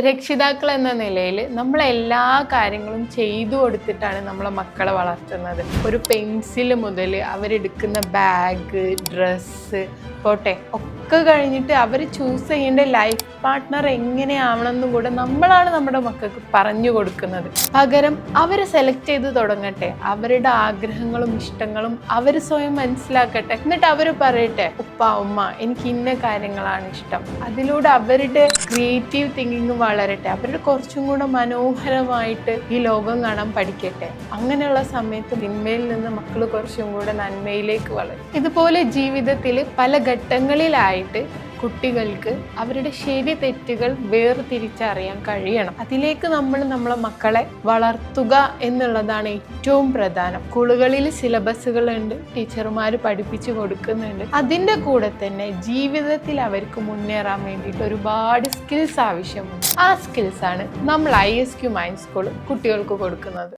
രക്ഷിതാക്കൾ എന്ന നിലയിൽ നമ്മൾ എല്ലാ കാര്യങ്ങളും ചെയ്തു കൊടുത്തിട്ടാണ് നമ്മളെ മക്കളെ വളർത്തുന്നത്. ഒരു പെൻസിൽ മുതൽ അവരെടുക്കുന്ന ബാഗ്, ഡ്രസ്സ് പോട്ടെ ഒക്കെ കഴിഞ്ഞിട്ട് അവർ ചൂസ് ചെയ്യേണ്ട ലൈഫ് പാർട്ട്ണർ എങ്ങനെയാവണമെന്നും കൂടെ നമ്മളാണ് നമ്മുടെ മക്കൾക്ക് പറഞ്ഞു കൊടുക്കുന്നത്. പകരം അവർ സെലക്ട് ചെയ്ത് തുടങ്ങട്ടെ, അവരുടെ ആഗ്രഹങ്ങളും ഇഷ്ടങ്ങളും അവർ സ്വയം മനസ്സിലാക്കട്ടെ. എന്നിട്ട് അവർ പറയട്ടെ, ഉപ്പ ഉമ്മ എനിക്ക് ഇന്ന കാര്യങ്ങളാണ് ഇഷ്ടം. അതിലൂടെ അവരുടെ ക്രിയേറ്റീവ് തിങ്കിങ് വളരട്ടെ, അവരുടെ കുറച്ചും കൂടെ മനോഹരമായിട്ട് ഈ ലോകം കാണാൻ പഠിക്കട്ടെ. അങ്ങനെയുള്ള സമയത്ത് തിന്മയിൽ നിന്ന് മക്കൾ കുറച്ചും കൂടെ നന്മയിലേക്ക് വളരും. ഇതുപോലെ ജീവിതത്തിൽ പല ഘട്ടങ്ങളിലായിട്ട് കുട്ടികൾക്ക് അവരുടെ ശരി തെറ്റുകൾ വേർതിരിച്ചറിയാൻ കഴിയണം. അതിലേക്ക് നമ്മൾ നമ്മളെ മക്കളെ വളർത്തുക എന്നുള്ളതാണ് ഏറ്റവും പ്രധാനം. സ്കൂളുകളിൽ സിലബസുകളുണ്ട്, ടീച്ചർമാർ പഠിപ്പിച്ചു കൊടുക്കുന്നുണ്ട്. അതിൻ്റെ കൂടെ തന്നെ ജീവിതത്തിൽ അവർക്ക് മുന്നേറാൻ വേണ്ടിയിട്ട് ഒരുപാട് സ്കിൽസ് ആവശ്യമുണ്ട്. ആ സ്കിൽസാണ് നമ്മൾ ISQ മൈൻഡ് സ്കൂൾ കുട്ടികൾക്ക് കൊടുക്കുന്നത്.